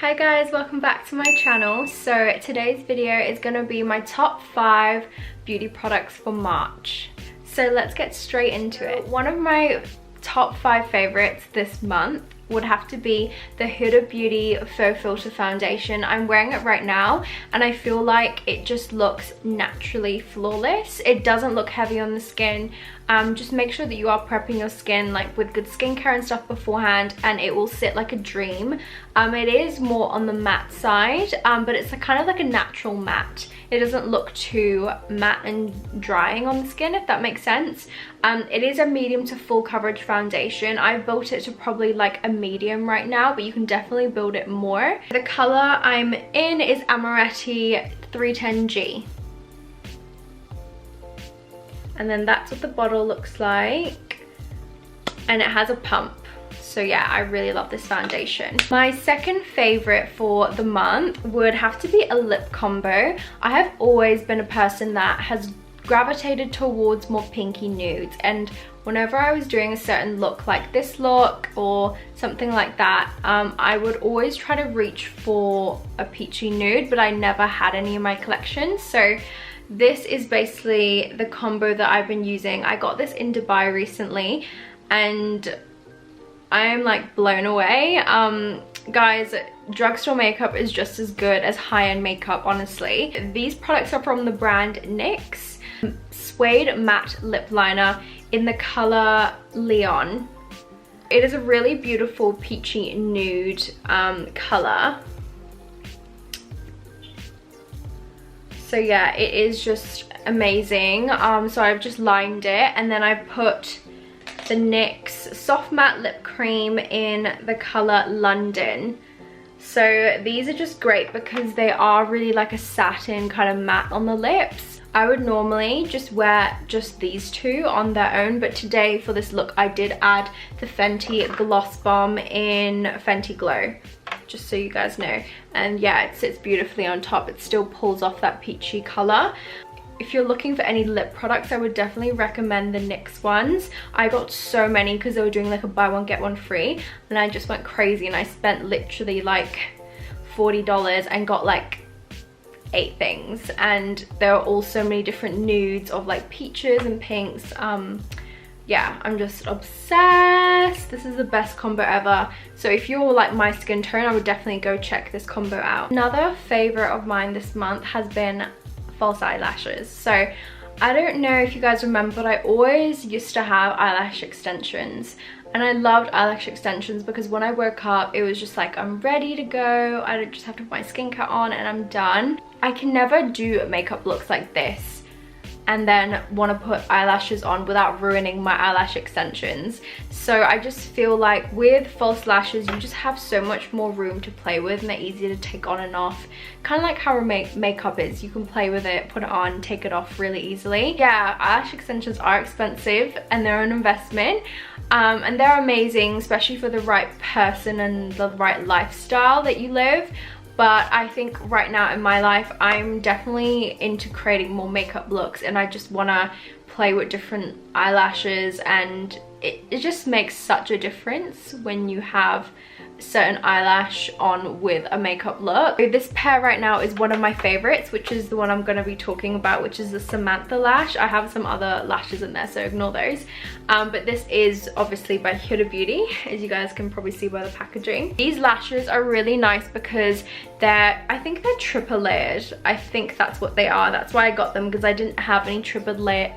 Hi guys, welcome back to my channel. So today's video is going to be my top 5 beauty products for March. So let's get straight into it. One of my top 5 favorites this month would have to be the Huda Beauty Faux Filter Foundation. I'm wearing it right now and I feel like it just looks naturally flawless. It doesn't look heavy on the skin. Just make sure that you are prepping your skin like with good skincare and stuff beforehand, and it will sit like a dream. It is more on the matte side, but it's kind of like a natural matte. It doesn't look too matte and drying on the skin, if that makes sense. It is a medium to full coverage foundation. I've built it to probably like a medium right now, but you can definitely build it more. The color I'm in is Amaretti 310G. And then that's what the bottle looks like. And it has a pump. So yeah, I really love this foundation. My second favorite for the month would have to be a lip combo. I have always been a person that has gravitated towards more pinky nudes, and whenever I was doing a certain look like this look or something like that, I would always try to reach for a peachy nude, but I never had any in my collection. So this is basically the combo that I've been using. I got this in Dubai recently and I am like blown away. Guys, drugstore makeup is just as good as high-end makeup, honestly. These products are from the brand NYX. Suede Matte Lip Liner in the color Leon. It is a really beautiful peachy nude color. So yeah, it is just amazing. So I've just lined it, and then I've put the NYX Soft Matte Lip Cream in the color London. So these are just great because they are really like a satin kind of matte on the lips. I would normally just wear just these two on their own, but today for this look I did add the Fenty Gloss Bomb in Fenty Glow, just so you guys know. And yeah, it sits beautifully on top. It still pulls off that peachy color. If you're looking for any lip products, I would definitely recommend the NYX ones. I got so many because they were doing like a buy one get one free, and I just went crazy and I spent literally like $40 and got like 8 things, and there are all so many different nudes of like peaches and pinks. Yeah, I'm just obsessed. This is the best combo ever. So if you're like my skin tone, I would definitely go check this combo out. Another favorite of mine this month has been false eyelashes. So I don't know if you guys remember, but I always used to have eyelash extensions, and I loved eyelash extensions because when I woke up it was just like, I'm ready to go. I just have to put my skincare on and I'm done. I can never do makeup looks like this and then want to put eyelashes on without ruining my eyelash extensions. So I just feel like with false lashes you just have so much more room to play with, and they're easy to take on and off. Kind of like how makeup is. You can play with it, put it on, take it off really easily. Yeah, eyelash extensions are expensive and they're an investment. And they're amazing, especially for the right person and the right lifestyle that you live. But I think right now in my life, I'm definitely into creating more makeup looks, and I just want to play with different eyelashes, and it just makes such a difference when you have certain eyelash on with a makeup look. This pair right now is one of my favorites, which is the one I'm going to be talking about, which is the Samantha lash. I have some other lashes in there, so ignore those. But this is obviously by Huda Beauty, as you guys can probably see by the packaging. These lashes are really nice because I think they're triple layered. I think that's what they are. That's why I got them, because I didn't have any triple layer.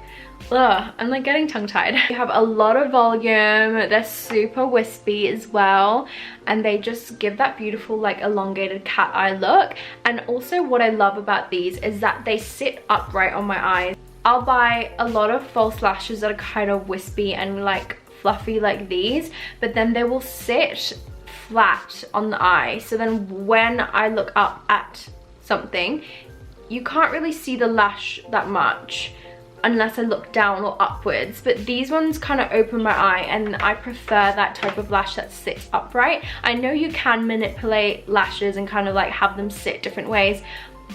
Ugh, I'm like getting tongue-tied. They have a lot of volume, they're super wispy as well, and they just give that beautiful like elongated cat eye look. And also what I love about these is that they sit upright on my eyes. I'll buy a lot of false lashes that are kind of wispy and like fluffy like these, but then they will sit flat on the eye. So then when I look up at something, you can't really see the lash that much unless I look down or upwards, but these ones kind of open my eye, and I prefer that type of lash that sits upright. I know you can manipulate lashes and kind of like have them sit different ways,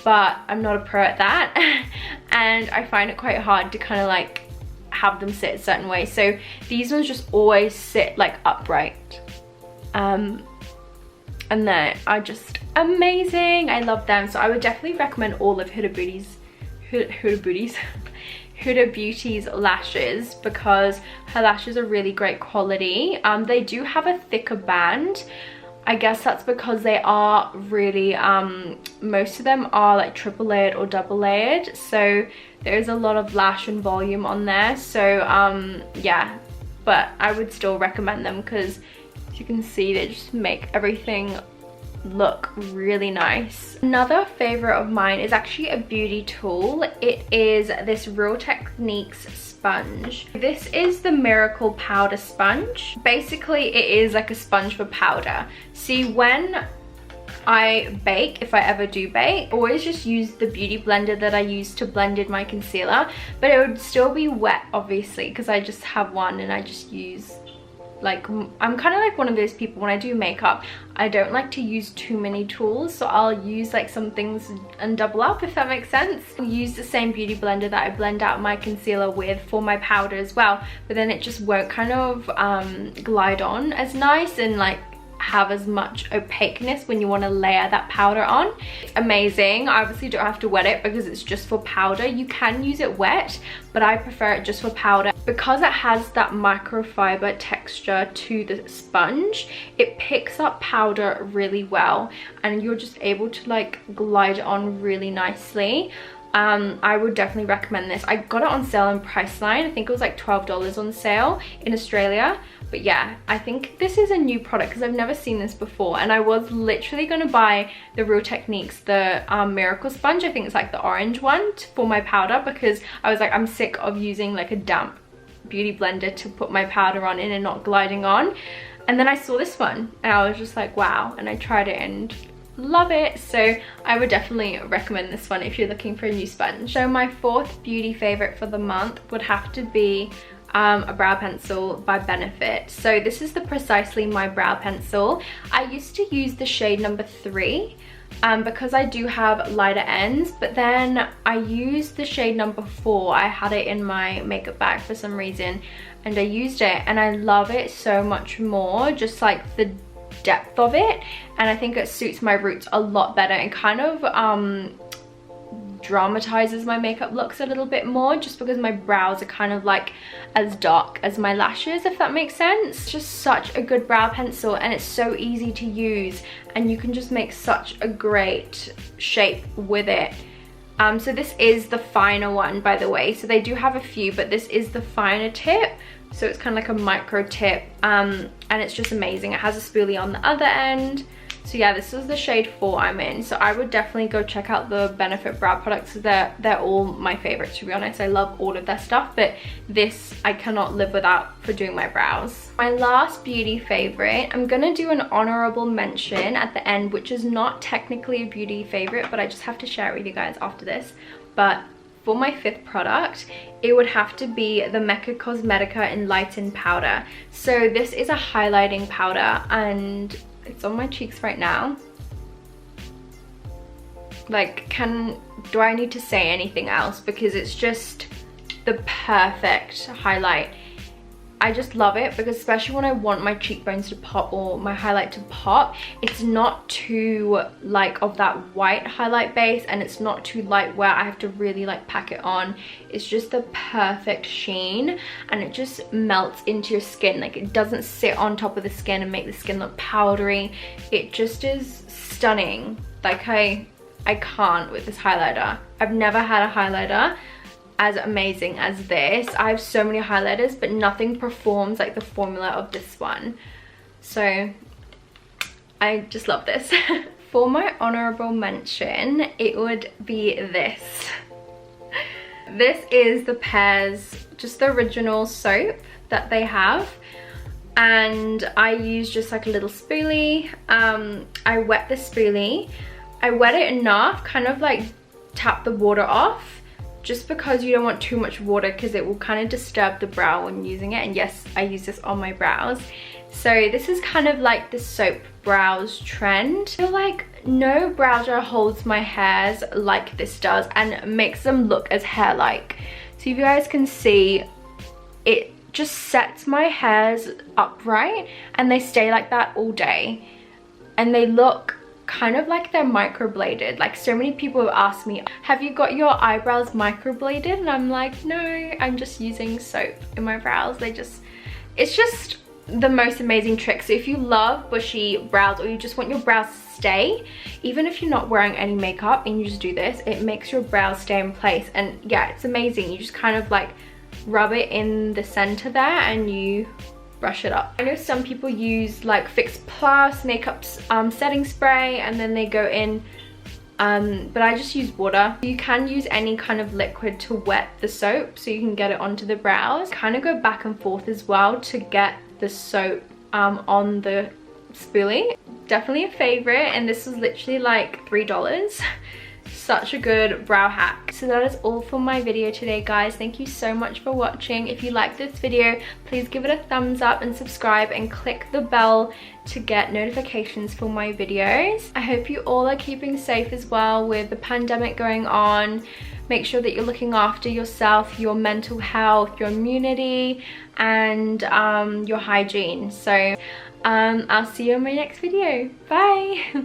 but I'm not a pro at that and I find it quite hard to kind of like have them sit a certain way. So these ones just always sit like upright. and they are just amazing. I love them. So I would definitely recommend all of Huda Beauty's lashes, because her lashes are really great quality. They do have a thicker band. I guess that's because they are really, most of them are like triple layered or double layered. So there's a lot of lash and volume on there. So yeah, but I would still recommend them because as you can see, they just make everything look really nice. Another favorite of mine is actually a beauty tool. It is this Real Techniques sponge. This is the Miracle Powder Sponge. Basically, it is like a sponge for powder. See, when I bake, if I ever do bake, I always just use the beauty blender that I use to blend in my concealer, but it would still be wet, obviously, because I just have one and I just use, like, I'm kind of like one of those people when I do makeup, I don't like to use too many tools, so I'll use like some things and double up, if that makes sense. I'll use the same beauty blender that I blend out my concealer with for my powder as well, but then it just won't kind of glide on as nice and like have as much opaqueness when you want to layer that powder on. It's amazing. I obviously don't have to wet it because it's just for powder. You can use it wet, but I prefer it just for powder. Because it has that microfiber texture to the sponge, it picks up powder really well and you're just able to like glide it on really nicely. I would definitely recommend this. I got it on sale in Priceline. I think it was like $12 on sale in Australia. But yeah, I think this is a new product because I've never seen this before. And I was literally going to buy the Real Techniques, the Miracle Sponge. I think it's like the orange one for my powder, because I was like, I'm sick of using like a damp beauty blender to put my powder on in and not gliding on. And then I saw this one and I was just like, wow. And I tried it and love it. So I would definitely recommend this one if you're looking for a new sponge. So my fourth beauty favorite for the month would have to be a brow pencil by Benefit. So this is the Precisely My Brow Pencil. I used to use the shade number 3 because I do have lighter ends, but then I used the shade number 4. I had it in my makeup bag for some reason and I used it and I love it so much more, just like the depth of it, and I think it suits my roots a lot better and kind of dramatizes my makeup looks a little bit more, just because my brows are kind of like as dark as my lashes, if that makes sense. It's just such a good brow pencil and it's so easy to use and you can just make such a great shape with it. So this is the finer one, by the way. So they do have a few, but this is the finer tip. So it's kind of like a micro tip, and it's just amazing. It has a spoolie on the other end. So yeah, this is the shade 4 I'm in. So I would definitely go check out the Benefit brow products. They're all my favorites, to be honest. I love all of their stuff, but this I cannot live without for doing my brows. My last beauty favorite, I'm gonna do an honorable mention at the end, which is not technically a beauty favorite, but I just have to share it with you guys after this. But for my 5th product, it would have to be the Mecca Cosmetica Enlighten Powder. So this is a highlighting powder and it's on my cheeks right now. Like, do I need to say anything else? Because it's just the perfect highlight. I just love it because especially when I want my cheekbones to pop or my highlight to pop, it's not too like of that white highlight base and it's not too light where I have to really like pack it on. It's just the perfect sheen and it just melts into your skin. Like, it doesn't sit on top of the skin and make the skin look powdery. It just is stunning. Like, I can't with this highlighter. I've never had a highlighter as amazing as this. I have so many highlighters, but nothing performs like the formula of this one. So I just love this. For my honorable mention, it would be this. This is the Pears, just the original soap that they have. And I use just like a little spoolie. I wet the spoolie. I wet it enough, kind of like tap the water off, just because you don't want too much water because it will kind of disturb the brow when using it. And yes, I use this on my brows. So this is kind of like the soap brows trend. I feel like no brow gel holds my hairs like this does and makes them look as hair-like. So if you guys can see, it just sets my hairs upright and they stay like that all day. and they look kind of like they're microbladed. Like, so many people have asked me, have you got your eyebrows microbladed? And I'm like, no, I'm just using soap in my brows. It's just the most amazing trick. So if you love bushy brows, or you just want your brows to stay, even if you're not wearing any makeup and you just do this, it makes your brows stay in place. And yeah, it's amazing. You just kind of like rub it in the center there and you brush it up. I know some people use like Fix Plus makeup setting spray and then they go in, but I just use water. You can use any kind of liquid to wet the soap so you can get it onto the brows. Kind of go back and forth as well to get the soap on the spoolie. Definitely a favorite, and this was literally like $3. Such a good brow hack. So that is all for my video today, guys. Thank you so much for watching. If you like this video, please give it a thumbs up and subscribe and click the bell to get notifications for my videos. I hope you all are keeping safe as well with the pandemic going on. Make sure that you're looking after yourself, your mental health, your immunity, and your hygiene. So I'll see you in my next video. Bye.